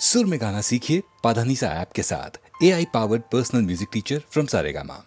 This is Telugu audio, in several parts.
सुर में गाना सीखिए पाधानीसा ऐप के साथ। AI powered personal music teacher from Saregama.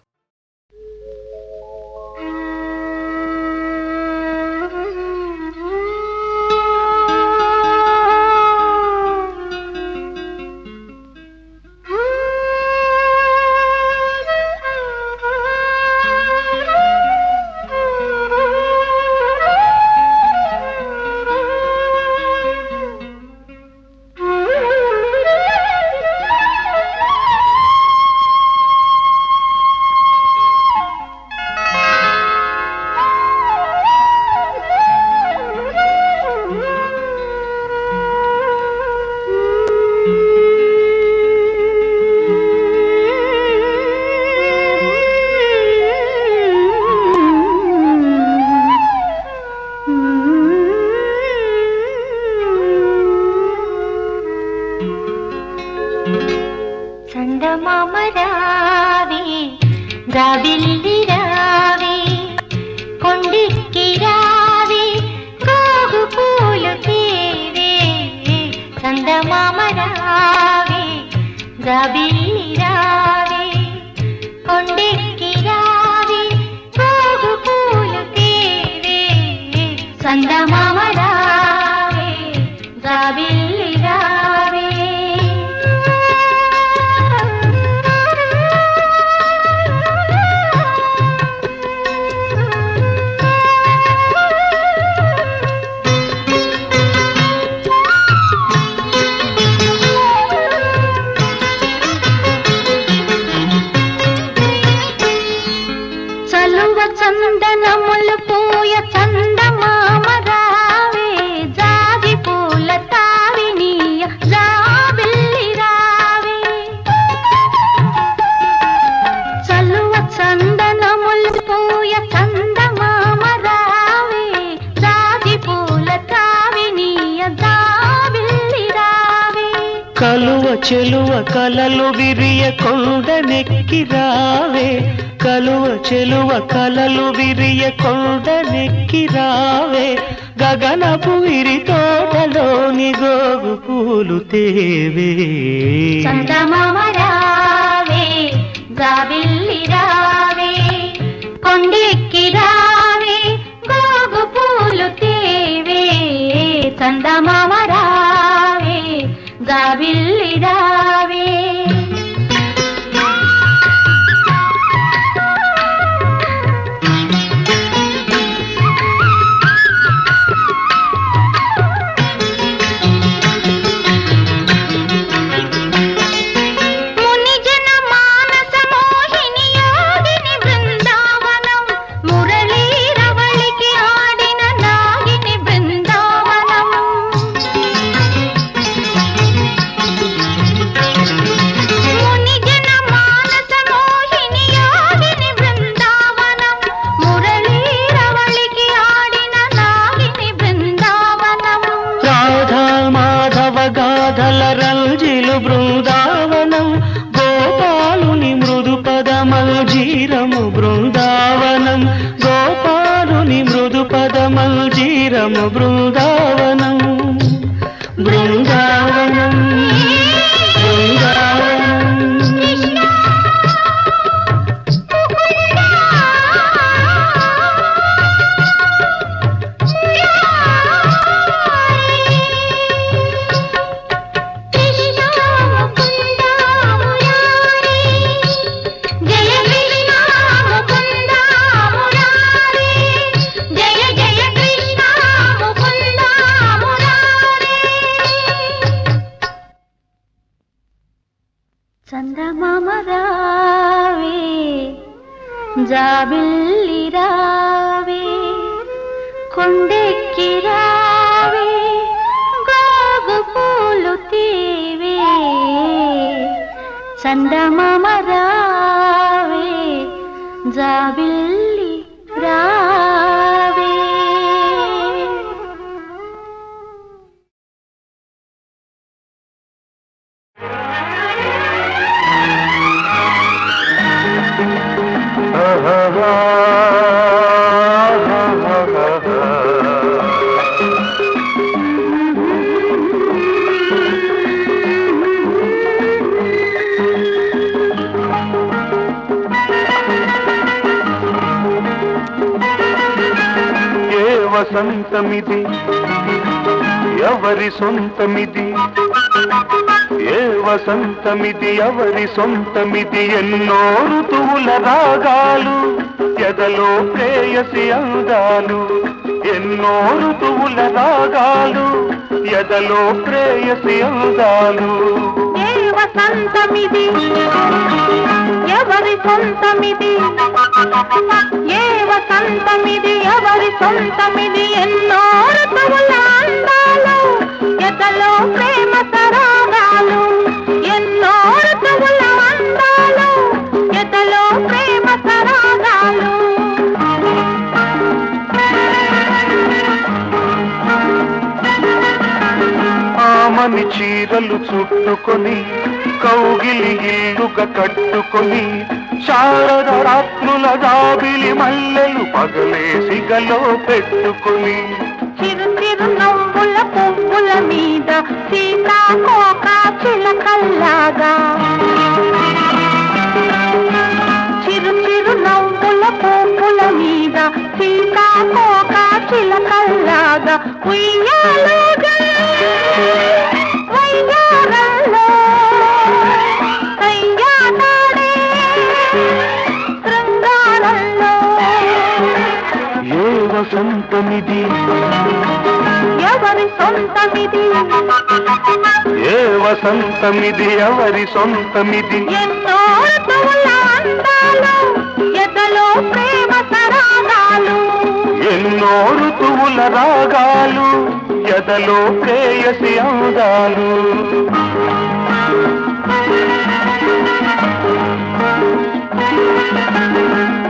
చెలువ కలలు విరియ కొండనెక్కి రావే, కలువ చెలువ కలలు విరియ కొండనెక్కి రావే, గగనపు విరి తోటలోని గోగు పూలు తేవే. చందమామ రావే, జాబిల్లి రావే, కొండెక్కి రావే, గోగు పూలు తేవే. చందమామ రావే, జాబిల్లి రావే. రంజిలు బృందావనం, గోపాలుని మృదు పదమల్జీరము బృందావనం, గోపాలుని మృదు పదమల్జీరము బృందావనం, బృందావనం, బృందావనం. చందమామ రావే, జాబిల్లి రావే, కొండెక్కి రావే, గోగు పూలు తీవే. చందమామ రావే, జాబిల్లి రావే. వసంతమిది ఎవరి సొంతమిది ఏ వసంతమిది ఎవరి సొంతమిది ఎన్నో ఋతువుల రాగాలు ఎదలో ప్రేయసి అందాలు ఎన్నో ఋతువుల రాగాలు ఎదలో ప్రేయసి అందాలు ఏ వసంతమిది ఎవరి సొంతమిది ఏ వసంతమిది ఎవరి సొంతమిది ఎన్నో ఋతువుల అందాలు ఎదలో ప్రేమ సరాగాలు ఎన్నో ఋతువుల అందాలు ఎదలో ప్రేమ సరాగాలు ఆమని చీరలు చుట్టుకొని కౌగిలి ఇల్లుగా కట్టుకొని శారద రాత్రుల జాబిలి మల్లెలు పగలేసి గలో పెట్టుకొని చిరు చిరు నవ్వుల పువ్వుల మీద సీతాకోక చిలకల్లాగా చిరు చిరు నవ్వుల పువ్వుల మీద సీతాకోక చిలకల్లాగా ఉయ్యాలుగా వయ్యారంలో కయ్యాడే శృంగారంలో ఏ వసంతమిది ఎవరి సొంతమిది ఏ వసంతమిది ఎవరి సొంతమిది ఎన్నో ఋతువుల అందాలు ఎదలో ప్రేమ సరాగాలు ఎన్నో ఋతువుల రాగాలు ఎదలో ప్రేయసి అందాలు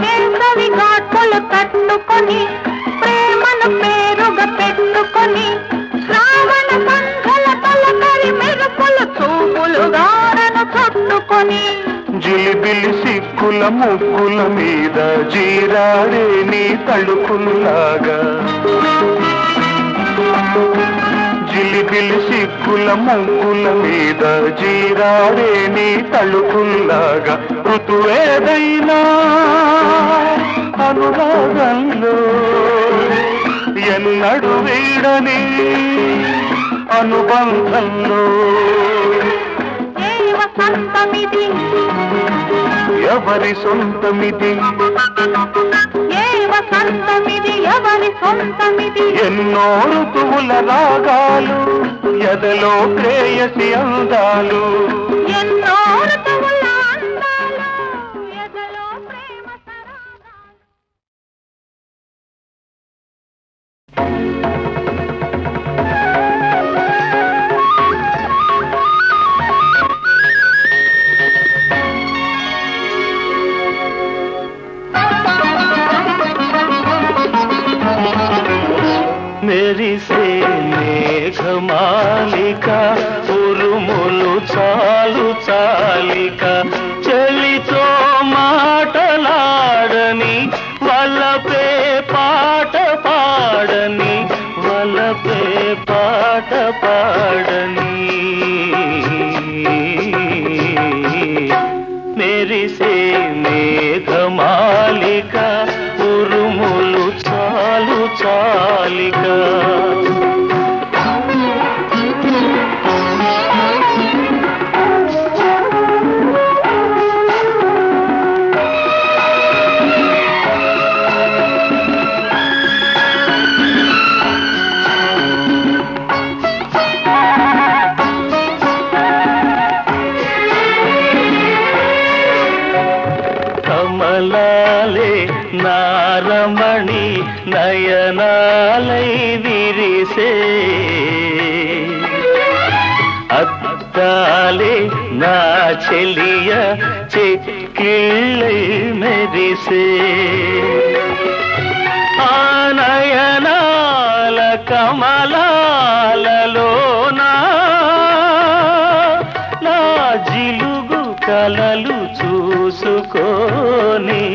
వేసవి ఘాటులు తట్టుకొని ప్రేమను పేరుగా పెట్టుకొని శ్రావణ సంఘల తొలకరి మెరుపులు చూపులు గారను చుట్టుకొని జిలిబిలి సిక్కుల ముగ్గుల మీద జీరాడే నీ తడుకుల్లాగా జిలిబిలి సిక్కుల ముగ్గుల మీద జీరాడే నీ తడుకుల్లాగా ఋతువేదైనా అనురాగంలో ఎన్నడు వీడని అనుబంధంలో ఏ వసంతమిది ఎవరి సొంతమిది ఏ వసంతమిది ఎవరి సొంతమిది ఎన్నో ఋతువుల రాగాలు ఎదలో ప్రేయసి అందాలు ఎన్నో ఋతువుల అందాలు ఎదలో ప్రేమ సరాగాలు మెరిసే మేఘమాలిక ఉరుములు చాలు చాలిక చెలితో మాటలాడని వలపే పాట పాడని వలపే పాట పాడని మెరిసే మేఘమాలిక ఉరుములు చాలు చాలిక కమలాలే నారమణి నయనాలై విరిసే అద్దాలే నా చెలియ చెక్కిళ్ళై మెరిసే ఆ నయనాల కమలాలలోనా నా జిలుగు కలలు చూసుకోని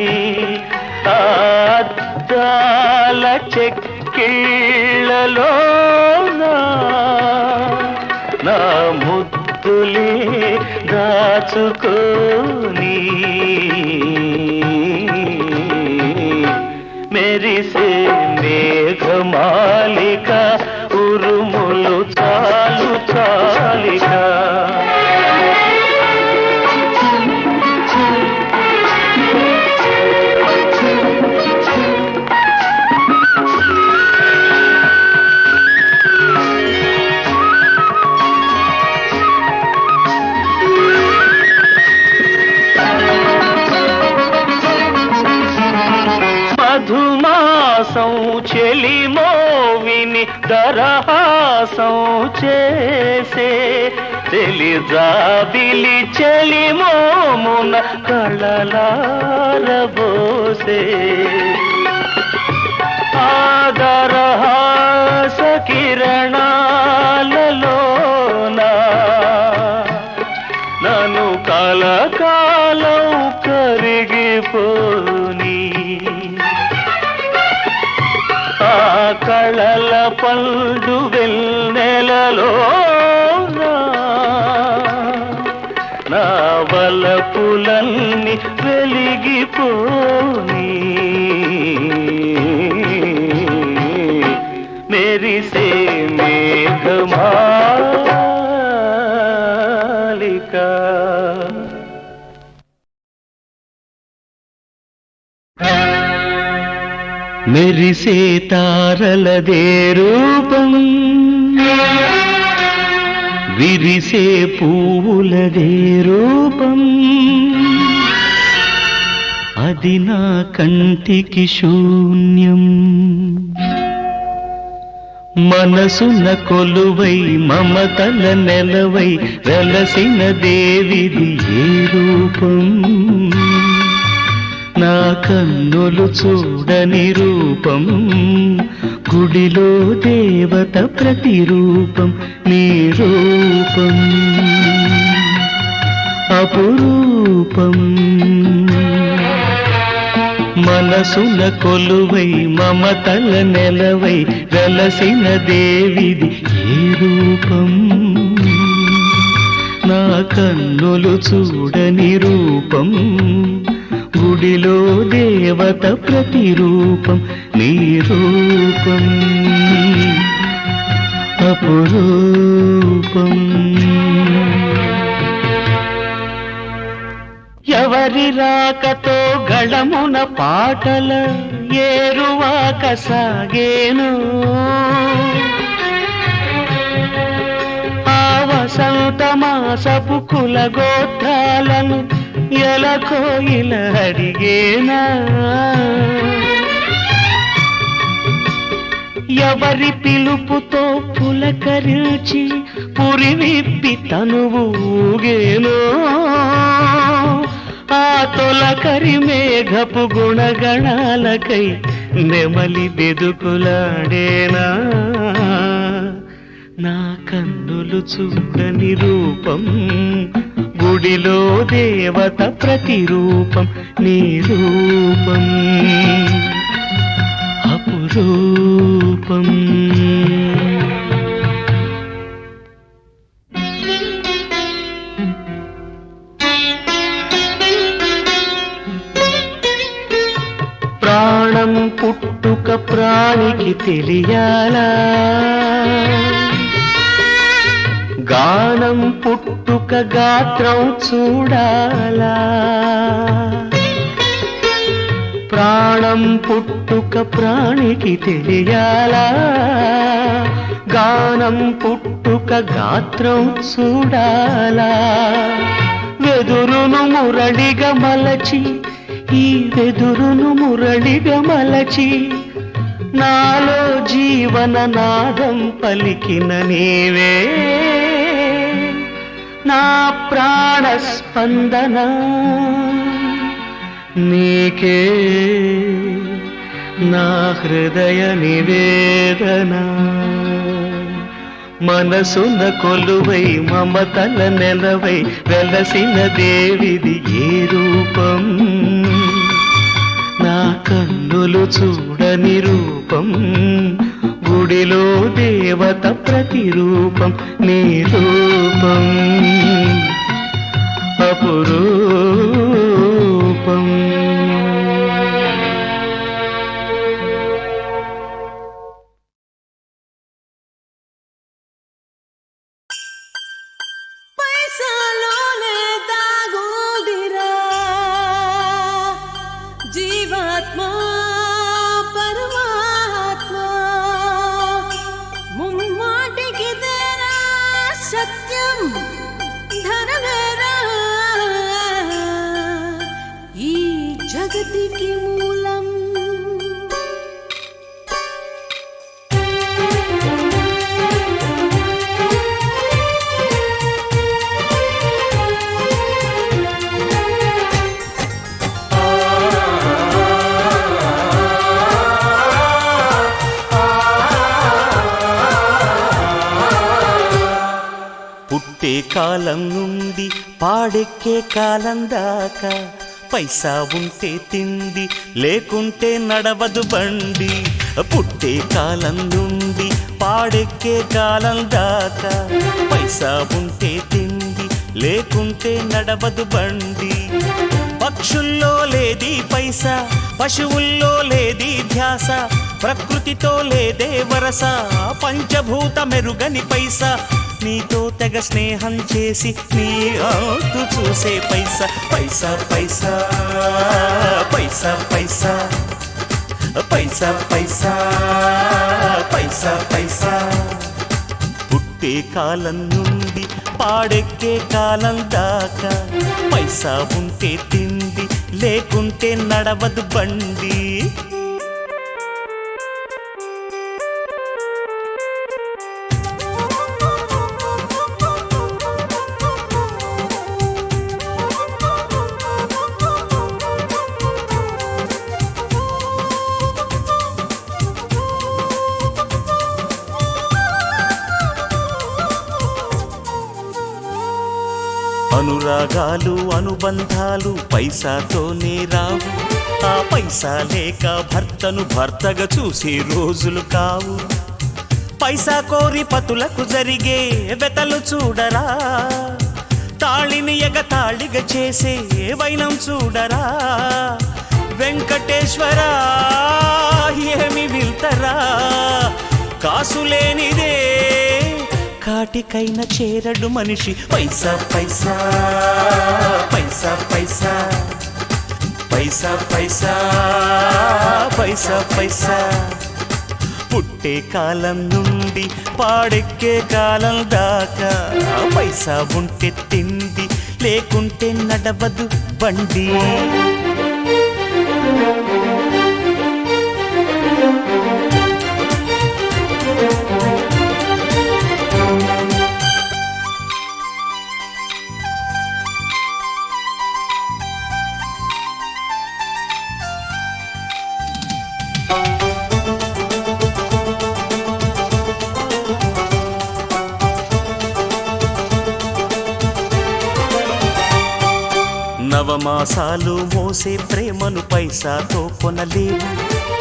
అద్దాల చెక్కిళ్ళలో నా ముద్దులే దాచుకోని మెరిసే మేఘమ మాలిక ఉరుములు చాలు చాలిక మధుమాసం చెలిమోవిని దరహాసం చేసే తెలిజాబిలి చెలిమోమున కళలారబోసే ఆదరహాస కిరణాలలోన నన్ను కలకాలం కరిగిపోని ఆ కళల పండు వెన్నెలలో నా వలపులన్నీ వెలిగిపోని మెరిసే మేఘమాలిక మెరిసే తారలదే రూపం విరిసే పువ్వులదే రూపం అది నా కంటికి శూన్యం మనసున కొలువై మమతల నెలవై వెలసిన దేవిది ఏ రూపం నా కన్నులు చూడని రూపం గుడిలో దేవత ప్రతిరూపం నీ రూపం అపురూపం మనసున కొలువై మమతల నెలవై వెలసిన దేవిది ఏ రూపం నా కన్నులు చూడని రూపం గుడిలో దేవత ప్రతిరూపం నీ రూపం అపురూపం ఎవరి రాకతో గళమున పాటల ఏరువాక సాగేను ఆ వసంత మాసపు కులగోత్రాలను ఎలకోయిల అడిగేనా ఎవరి పిలుపుతో పులకరించి పురివిప్పి తనువు ఊగేనో ఆ తొలకరి మేఘపు గుణగణాలకై నెమలి బెదుకులాడేనా నా కన్నులు చూడని రూపం గుడిలో దేవత ప్రతిరూపం నీ రూపం అపురూపం ప్రాణం పుట్టుక ప్రాణికి తెలియాలా గానం పుట్టుక గాత్రం చూడాలా ప్రాణం పుట్టుక ప్రాణికి తెలియాలా గానం పుట్టుక గాత్రం చూడాలా వెదురును మురళిగా మలచి ఈ వెదురును మురళిగా మలచి నాలో జీవన నాదం పలికిన నీవే నా ప్రాణ స్పందన నీకే నా హృదయ నివేదన మనసున కొలువై మమతల నెలవై వెలసిన దేవిది ఏ రూపం నా కన్నులు చూడని రూపం గుడిలో దేవత ప్రతిరూపం నీ రూపం అపురూపం పుట్టే కాలం నుండి పాడెక్కే కాలం దాకా పైసా ఉంటే తిండి లేకుంటే నడవదు బండి. పుట్టే కాలం నుండి పాడెక్కే కాలం దాకా పైసా ఉంటే తిండి లేకుంటే నడవదు బండి. పక్షుల్లో లేది పైసా, పశువుల్లో లేది ధ్యాస, ప్రకృతితో లేదే వరస, పంచభూత మెరుగని పైసా. నీతో తెగ స్నేహం చేసి నీ ఆతు చూసే పైసా. పైసా పైసా పైసా పైసా పైసా పైసా పైసా పైసా. పుట్టే కాలం నుండి పాడెక్కే కాలం దాకా పైసా ఉంటే తిండి లేకుంటే నడవదు బండి. అనురాగాలు అనుబంధాలు పైసాతోనే రావు, ఆ పైసా లేక భర్తను భర్తగా చూసే రోజులు కావు. పైసా కోరి పతులకు జరిగే వెతలు చూడరా, తాళిని ఎగతాళిగా చేసే వైనం చూడరా. వెంకటేశ్వరా ఏమి విల్తరా, కాసులేనిదే కాటికైనా చేరడు మనిషి. పైసా పైసా పైసా పైసా పైసా పైసా పైసా పైసా. పుట్టే కాలం నుండి పాడెక్కే కాలం దాకా పైసా ఉంటే తిండి లేకుంటే నడవదు బండి. నవమాసాలు మోసే ప్రేమను పైసాతో కొనలేవు,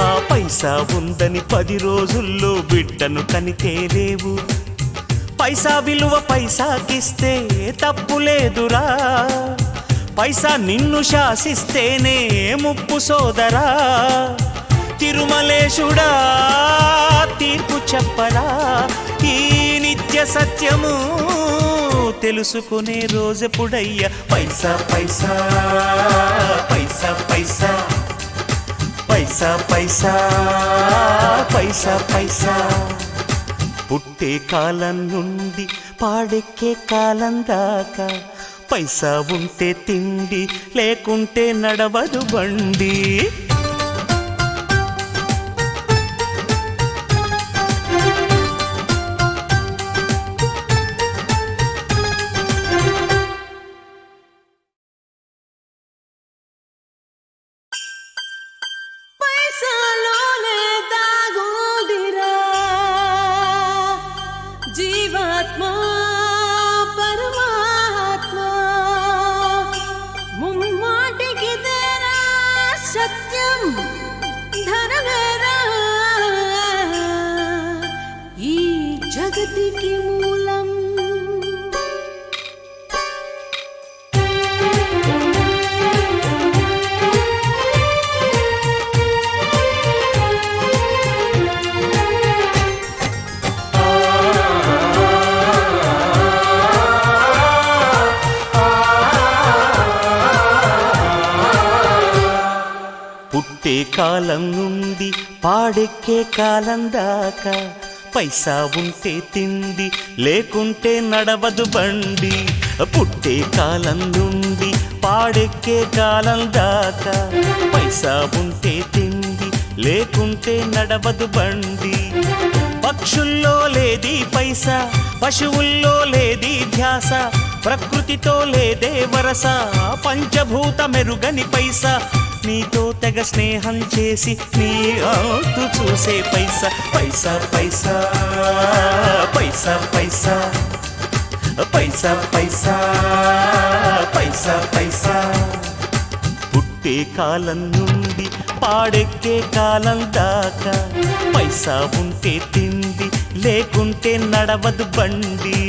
ఆ పైసా ఉందని 10 రోజుల్లో బిడ్డను కనితేలేవు. పైసా విలువ పైసాకిస్తే తప్పులేదురా, పైసా నిన్ను శాసిస్తేనే ముప్పు సోదరా. తిరుమలేశుడా తీర్పు చెప్పరా, ఈ నిత్య సత్యము తెలుసుకునే రోజెప్పుడయ్యా. పైసా పైసా పైసా పైసా పైసా పైసా పైసా పైసా. పుట్టే కాలం నుండి పాడెక్కే కాలం దాకా పైసా ఉంటే తిండి లేకుంటే నడవదు బండి. పైసాలోనే దాగుందిరా జీవాత్మ పరమాత్మ, ముమ్మాటికి తెరా సత్యం ధనవేరా, ఈ జగతికి మూలం. పుట్టే కాలం నుండి పాడెక్కే కాలం దాకా పైసా ఉంటే తిండి లేకుంటే నడవదు బండి. పుట్టే కాలం నుండి పాడెక్కే కాలం దాకా పైసా ఉంటే తిండి లేకుంటే నడవదు బండి. పక్షుల్లో లేది పైసా, పశువుల్లో లేది ధ్యాస, ప్రకృతితో లేదే వరస, పంచభూత మెరుగని పైసా. నీతో తెగ స్నేహం చేసి నీ ఆతు చూసే పైసా. పైసా పైసా పైసా పైసా పైసా పైసా పైసా పైసా పుట్టే కాలం నుండి పాడెక్కే కాలం దాకా పైసా ఉంటే తిండి లేకుంటే నడవదు బండి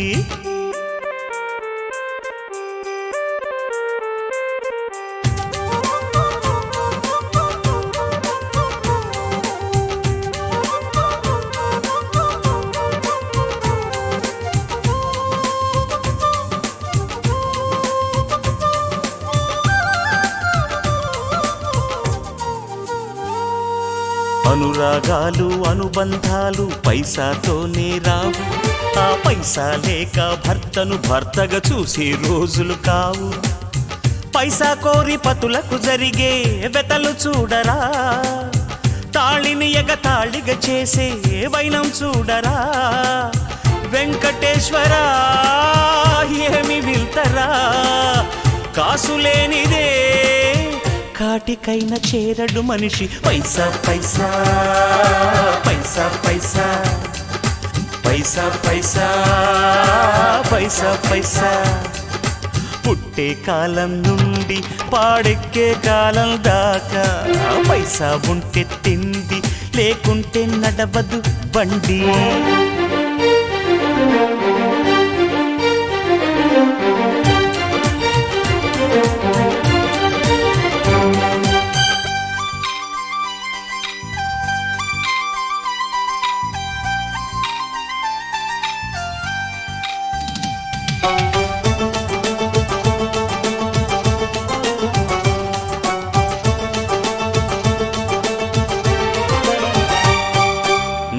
అనురాగాలు అనుబంధాలు పైసాతోనే రావు ఆ పైసా లేక భర్తను భర్తగా చూసే రోజులు కావు పైసా కోరి పతులకు జరిగే వెతలు చూడరా తాళిని ఎగతాళిగా చేసే వైనం చూడరా వెంకటేశ్వరా ఏమి విల్తరా కాసులేనిదే కాటికైన చేరడు మనిషి పైసా పైసా పైసా పైసా పైసా పైసా పైసా పైసా పుట్టే కాలం నుండి పాడెక్కే కాలం దాకా పైసా ఉంటే తిండి లేకుంటే నడవదు బండి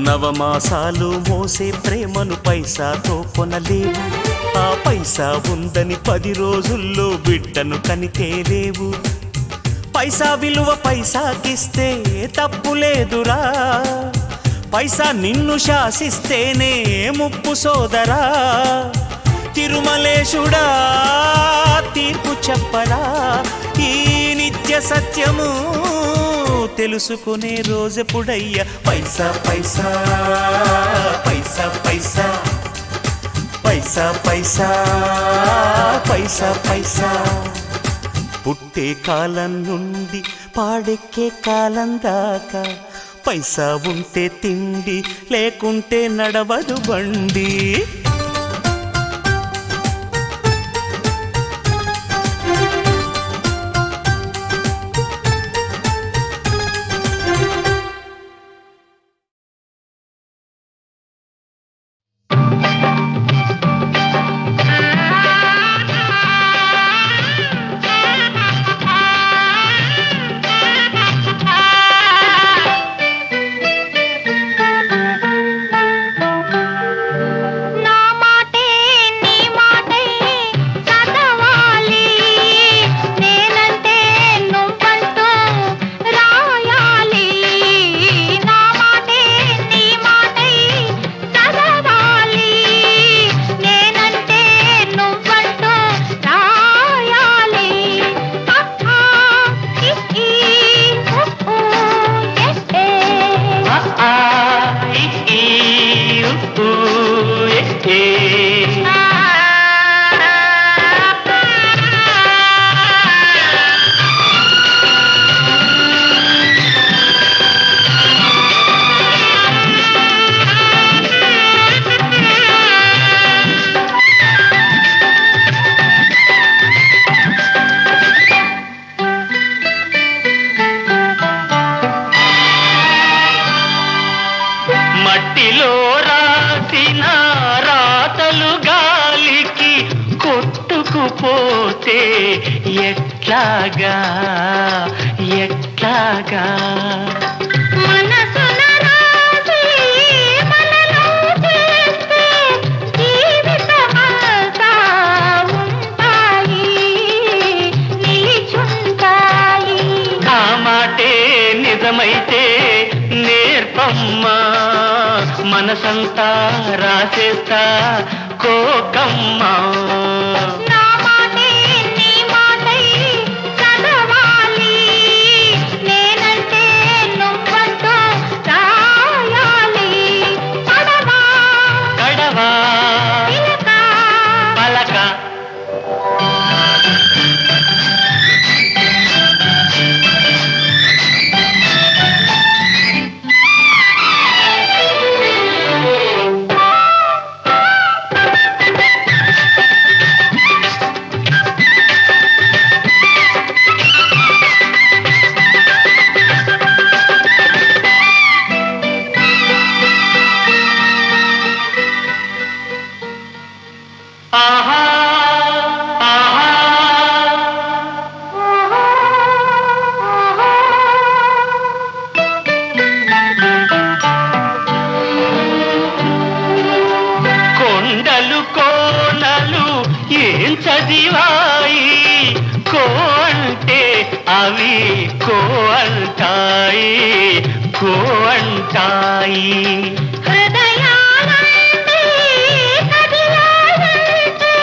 నవమాసాలు మోసే ప్రేమను పైసాతో కొనలేవు ఆ పైసా ఉందని 10 రోజుల్లో బిడ్డను కనితేలేవు పైసా విలువ పైసాకిస్తే తప్పు లేదురా పైసా నిన్ను శాసిస్తేనే ముప్పు సోదరా తిరుమలేశుడా తీర్పు చెప్పరా ఈ నిత్య సత్యము తెలుసుకునే రోజెప్పుడయ్యా పైసా పైసా పైసా పైసా పైసా పైసా పైసా పైసా పుట్టే కాలం నుండి పాడెక్కే కాలం దాకా పైసా ఉంటే తిండి లేకుంటే నడవదు బండి మట్టిలో రాసిన రాతలు గాలికి కొట్టుకుపోతే ఎట్లాగా ఎట్లాగా మనసున రాసి మనలో చేస్తే జీవితమంతా ఉంటాయి నిలిచుంటాయి ఆ మాటే నిజమైతే నేర్పమ్మా మనసంతా రాసేస్తా కోకమ్మా నా మాటే నీ మాటై చదవాలి నేనంటే నువ్వంటూ రాయాలి పడవా గడవా చిలక వాయి కో అంటే అవి కో అంటాయి కో అంటాయి. హృదయాలంటే కదిలాలంటే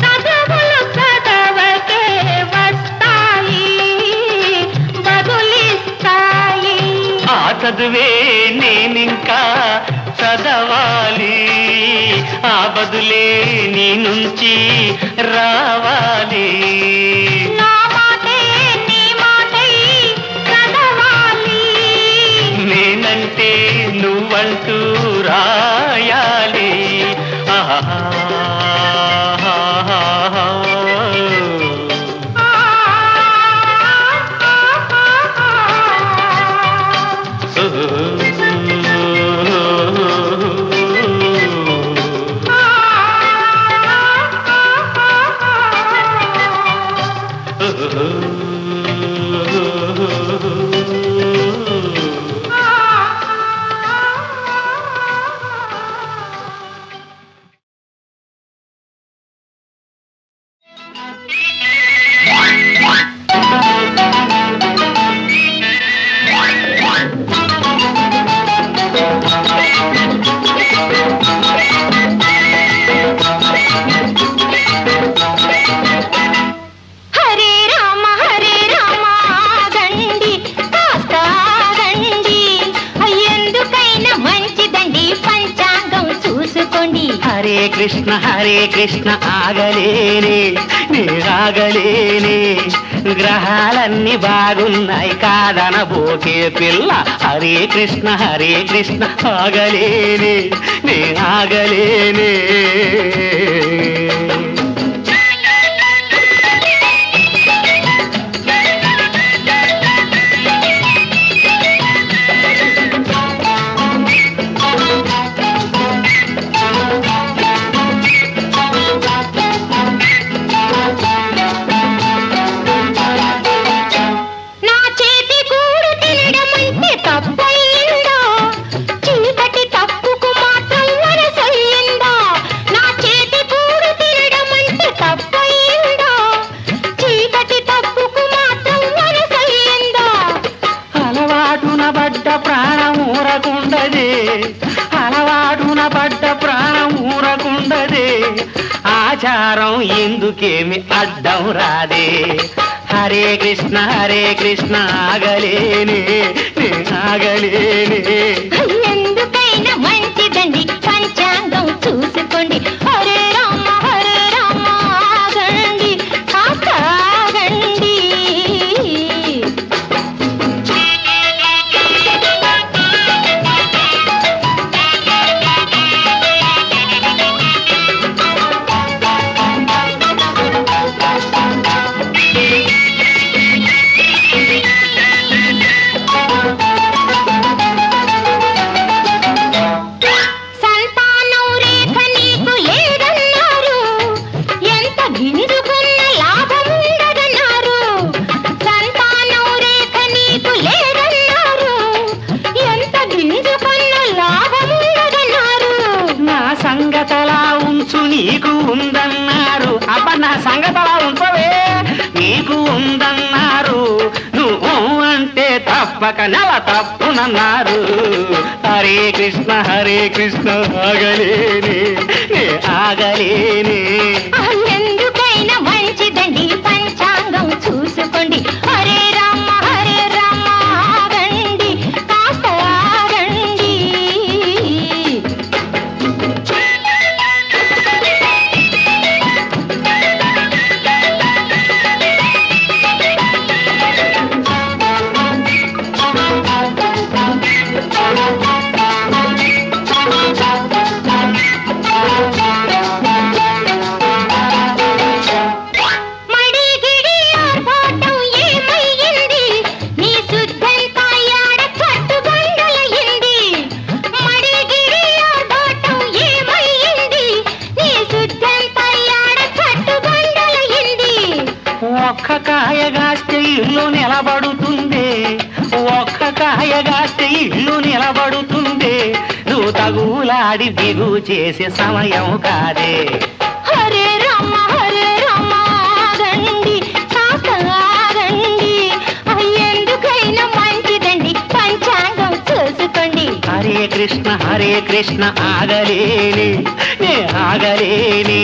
చదువులు చదవకే వస్తాయి బదులిస్తాయి. ఆ చదువే నేనింకా చదవాలి, ఆ బదులే నీ నుంచి రావాలి. నా మాటే నీ మాటై చదవాలి, నేనంటే నువ్వంటూ రాయాలి. ఆహా హరే కృష్ణ ఆగలేనే నే ఆగలేనే. గ్రహాలన్నీ బాగున్నాయి కాదనబోకే పిల్ల. హరే కృష్ణ ఆగలేనే నే ఆగలేనే. ఆచారం ఎందుకేమి అడ్డం రాదే. హరే కృష్ణ ఆగలేనే నే ఆగలేనే. ఎందుకైనా మంచిదండి పంచాంగం చూసుకోండి. హరే రామ ఆగండి కాస్త ఆగండి. నీకు ఉందన్నారు. అబ్బ నా సంగతలా ఉంచవే. నీకు ఉందన్నారు, నువ్వు అంటే తప్పక నెల తప్పునన్నారు. హరే కృష్ణ ఆగలేనే నే ఆగలేనే. ఎందుకైనా మంచిదండి పంచాంగం చూసుకోండి. హరే రామ ఆగండి కాస్త ఆగండి. ఒక్క కాయగాస్తే ఇల్లు నిలబడుతుంది, ఒక్క కాయగాస్తే ఇల్లు నిలబడుతుంది. నువ్వు తగులాడి బిగు చేసే సమయం కాదే. హరే రామ హరే కృష్ణ ఆగలేని నే ఆగలేని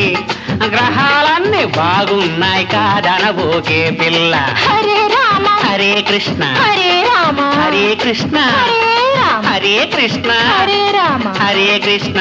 గ్రహాలన్నీ బాగున్నాయి కాదనబోకే పిల్ల హరే రామ హరే కృష్ణ హరే రామ హరే కృష్ణ హరే రామ హరే కృష్ణ హరే రామ హరే కృష్ణ